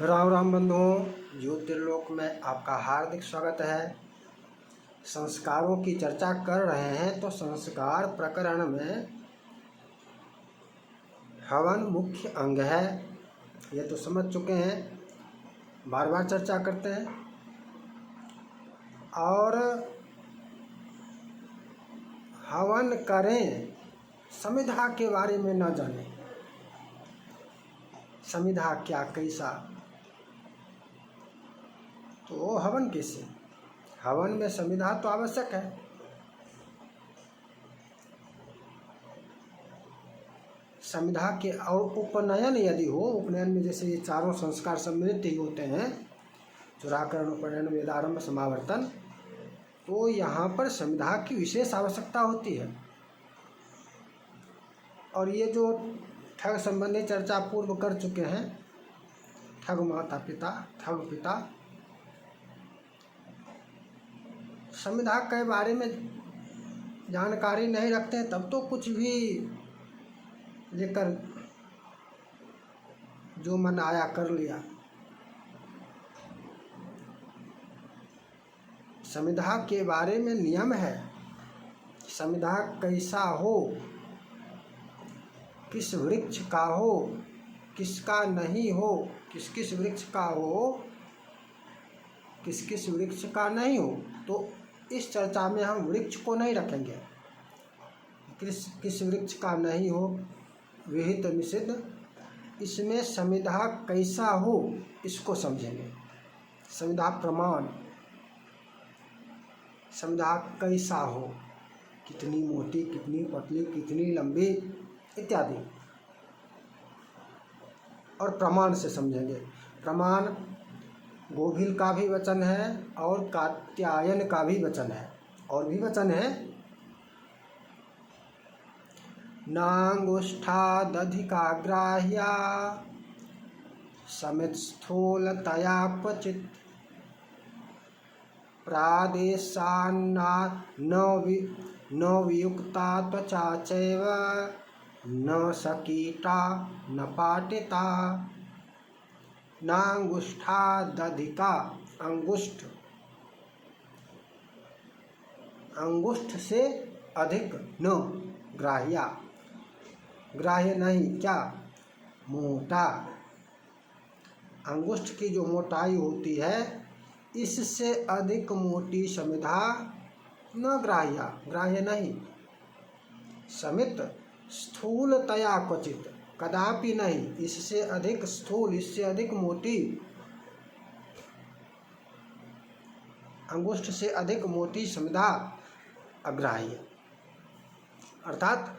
राम राम बंधुओं, ज्योतिर्लोक में आपका हार्दिक स्वागत है। संस्कारों की चर्चा कर रहे हैं तो संस्कार प्रकरण में हवन मुख्य अंग है, ये तो समझ चुके हैं, बार बार चर्चा करते हैं। और हवन करें, समिधा के बारे में न जाने, समिधा क्या कैसा, तो हवन कैसे? हवन में समिधा तो आवश्यक है। समिधा के और उपनयन यदि हो, उपनयन में जैसे ये चारों संस्कार सम्मिलित ही होते हैं, चुराकरण, उपनयन, वेदारंभ, समावर्तन, तो यहाँ पर समिधा की विशेष आवश्यकता होती है। और ये जो ठग संबंधी चर्चा पूर्व कर चुके हैं, ठग माता पिता, ठग पिता, समिधा के बारे में जानकारी नहीं रखते हैं, तब तो कुछ भी लेकर जो मन आया कर लिया। समिधा के बारे में नियम है, समिधा कैसा हो, किस वृक्ष का हो, किसका नहीं हो, किस किस वृक्ष का हो, किस किस वृक्ष का नहीं हो। तो इस चर्चा में हम वृक्ष को नहीं रखेंगे, किस किस वृक्ष का नहीं हो, विहित निषिद्ध, इसमें समिधा कैसा हो इसको समझेंगे। समिधा प्रमाण, समिधा कैसा हो, कितनी मोटी, कितनी पतली, कितनी लंबी इत्यादि, और प्रमाण से समझेंगे। प्रमाण गोभिल का भी वचन है और कात्यायन का भी वचन है, और भी वचन है। नांगुष्ठादधिका ग्राह्या समित स्थूलतया क्वचित् प्रादेशान्ना न वियुक्ता त्वचा चैव न सकीटा न पाटिता। नांगुष्ठादधिका, अंगुष्ठ, अंगुष्ठ से अधिक, न ग्राह्या, ग्राह्य नहीं, क्या, मोटा। अंगुष्ठ की जो मोटाई होती है, इससे अधिक मोटी समिधा न ग्राह्या, ग्राह्य नहीं। समित स्थूलतया क्वचित, कदापि नहीं, इससे अधिक स्थूल, इससे अधिक मोटी, अंगुष्ठ से अधिक मोटी समिधा अग्राह्य। अर्थात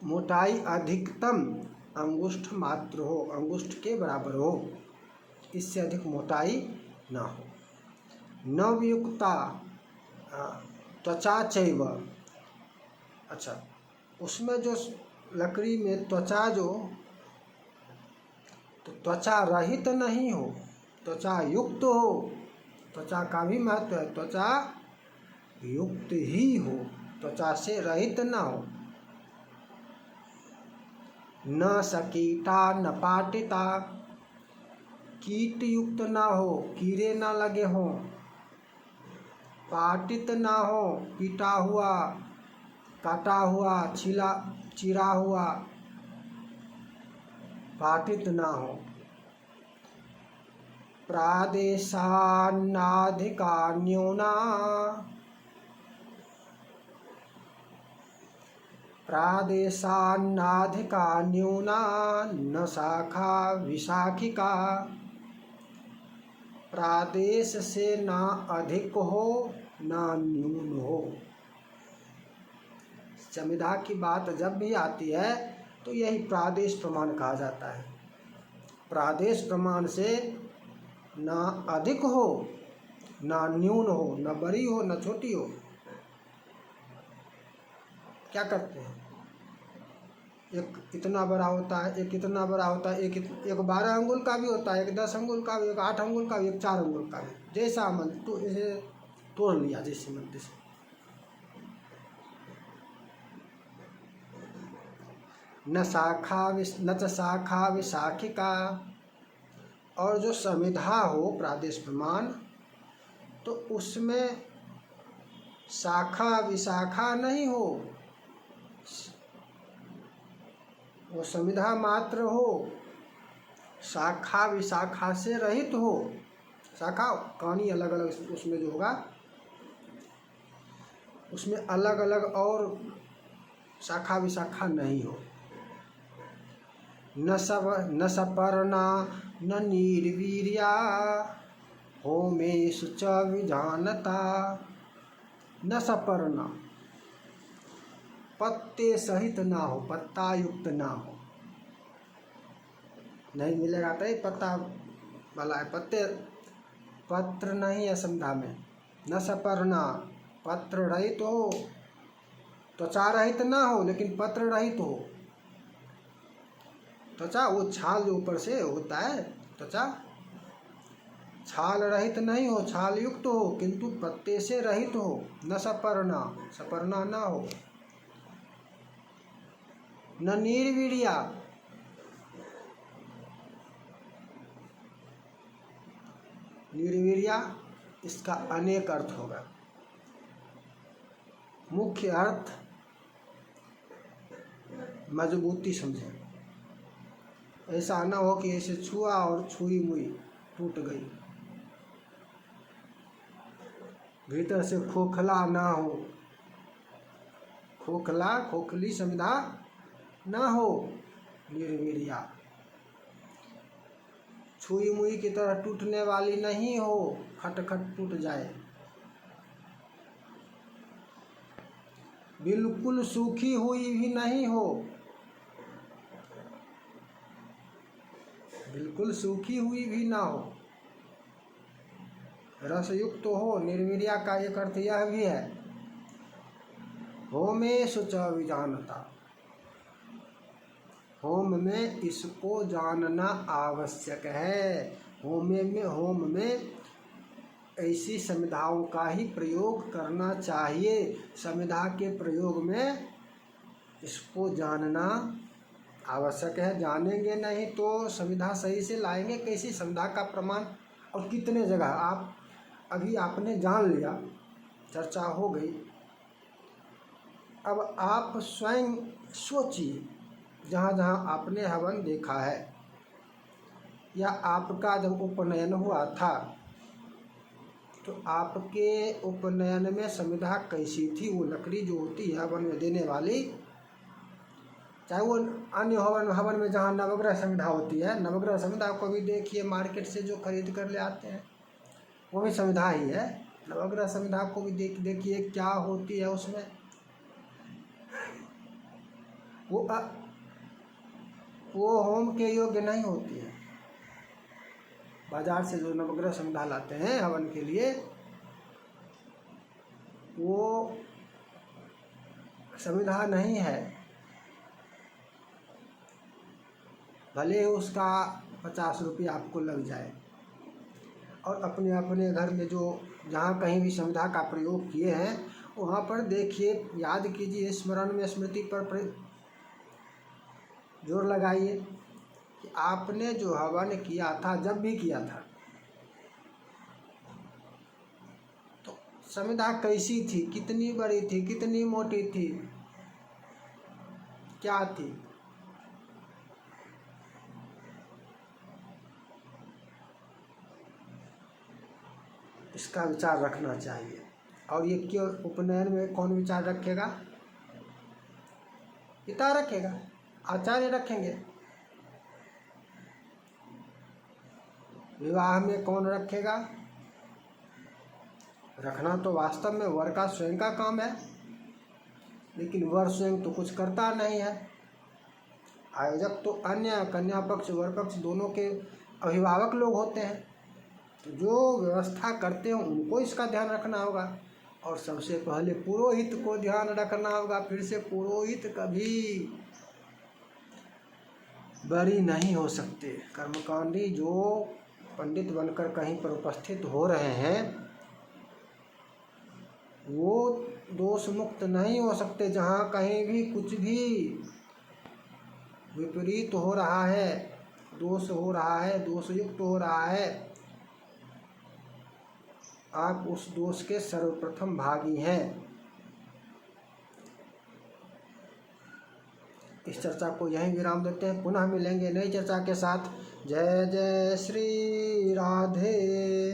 मोटाई अधिकतम अंगुष्ठ मात्र हो, अंगुष्ठ के बराबर हो, इससे अधिक मोटाई न हो। न वियुक्ता त्वचा चैव, अच्छा, उसमें जो लकड़ी में त्वचा, जो तो त्वचा रहित नहीं हो, त्वचा युक्त हो। त्वचा का भी महत्व है, त्वचा युक्त ही हो, त्वचा से रहित न हो। न सकीटा न पाटिता, कीट युक्त ना हो, कीड़े ना लगे हों। पाटित ना हो, पीटा हुआ, काटा हुआ, चिरा हुआ, पाटित ना हो। प्रादेशान्नाधिका न्यूना, प्रादेशान्नाधिका न्यूना न शाखा विशाखिका। प्रादेश से ना अधिक हो ना न्यून हो। समिधा की बात जब भी आती है तो यही प्रादेश प्रमाण कहा जाता है। प्रादेश प्रमाण से ना अधिक हो ना न्यून हो, न बड़ी हो न छोटी हो। क्या करते हैं, एक इतना बड़ा होता है, एक इतना बड़ा होता है, एक 12 अंगुल का भी होता है, एक 10 अंगुल का भी, एक 8 अंगुल का भी, एक 4 अंगुल का भी, जैसा मन तो इसे तोड़ लिया, जैसे मन तैसे। न च शाखा विशाखिका, और जो समिधा हो प्रादेश प्रमाण, तो उसमें शाखा विशाखा नहीं हो, वो समिधा मात्र हो, शाखा विशाखा से रहित हो। शाखा कहानी अलग अलग उसमें जो होगा, उसमें अलग अलग और शाखा विशाखा नहीं हो। न सपर्णा न निर्वीर्या होमेषु च विजानता। न सपर्णा, पत्ते सहित ना हो, पत्ता युक्त ना हो। नहीं मिलेगा तो पत्ता वाला है, पत्ते पत्र नहीं है समिधा में। न सपर्णा, पत्र रहित हो, त्वचा रहित ना हो लेकिन पत्र रहित हो। त्वचा वो छाल जो ऊपर से होता है, त्वचा छाल रहित नहीं हो, छाल युक्त हो, किंतु पत्ते से रहित हो। न सपर्णा, सपर्णा ना हो। न निर्वीर्या, निर्वीर्या इसका अनेक अर्थ होगा। मुख्य अर्थ मजबूती समझे। ऐसा ना हो कि ऐसे छुआ और छुई मुई टूट गई। भीतर से खोखला ना हो, खोखला खोखली समिधा ना हो। निर्वीर्या छुई मुई की तरह टूटने वाली नहीं हो, खटखट टूट जाए। बिल्कुल सूखी हुई भी नहीं हो, बिल्कुल सूखी हुई भी ना हो, रसयुक्त तो हो। निर्वीर्या का एक अर्थ यह भी है, होमेषु च विजानता, होम में इसको जानना आवश्यक है। होम में ऐसी समिधाओं का ही प्रयोग करना चाहिए। समिधा के प्रयोग में इसको जानना आवश्यक है। जानेंगे नहीं तो समिधा सही से लाएंगे कैसी? समिधा का प्रमाण और कितने जगह आप अभी आपने जान लिया, चर्चा हो गई। अब आप स्वयं सोचिए, जहाँ जहाँ आपने हवन देखा है या आपका जब उपनयन हुआ था तो आपके उपनयन में समिधा कैसी थी? वो लकड़ी जो होती है हवन में देने वाली, चाहे वो अन्य हवन में जहाँ नवग्रह समिधा होती है, नवग्रह समिधा को भी देखिए मार्केट से जो खरीद कर ले आते हैं वो भी समिधा ही है। नवग्रह समिधा को भी देखिए क्या होती है उसमें। वो होम के योग्य नहीं होती है। बाजार से जो नवग्रह समिधा लाते हैं हवन के लिए, वो समिधा नहीं है। भले ही उसका 50 रुपये आपको लग जाए। और अपने अपने घर में जो जहाँ कहीं भी समिधा का प्रयोग किए हैं वहाँ पर देखिए, याद कीजिए, स्मरण में स्मृति पर जोर लगाइए कि आपने जो हवन किया था, जब भी किया था, तो समिधा कैसी थी? कितनी बड़ी थी? कितनी मोटी थी? क्या थी? इसका विचार रखना चाहिए। और ये क्यों उपनयन में कौन विचार रखेगा? पिता रखेगा, आचार्य रखेंगे। विवाह में कौन रखेगा? रखना तो वास्तव में वर का स्वयं का काम है, लेकिन वर स्वयं तो कुछ करता नहीं है। आयोजक तो अन्य कन्या पक्ष वर पक्ष दोनों के अभिभावक लोग होते हैं, तो जो व्यवस्था करते हैं उनको इसका ध्यान रखना होगा। और सबसे पहले पुरोहित को ध्यान रखना होगा। फिर से पुरोहित कभी बरी नहीं हो सकते। कर्मकांडी जो पंडित बनकर कहीं पर उपस्थित हो रहे हैं वो दोष मुक्त नहीं हो सकते। जहाँ कहीं भी कुछ भी विपरीत हो रहा है दोष हो रहा है, दोषयुक्त हो रहा है, आप उस दोष के सर्वप्रथम भागी हैं। इस चर्चा को यहीं विराम देते हैं, पुनः मिलेंगे नई चर्चा के साथ। जय जय श्री राधे।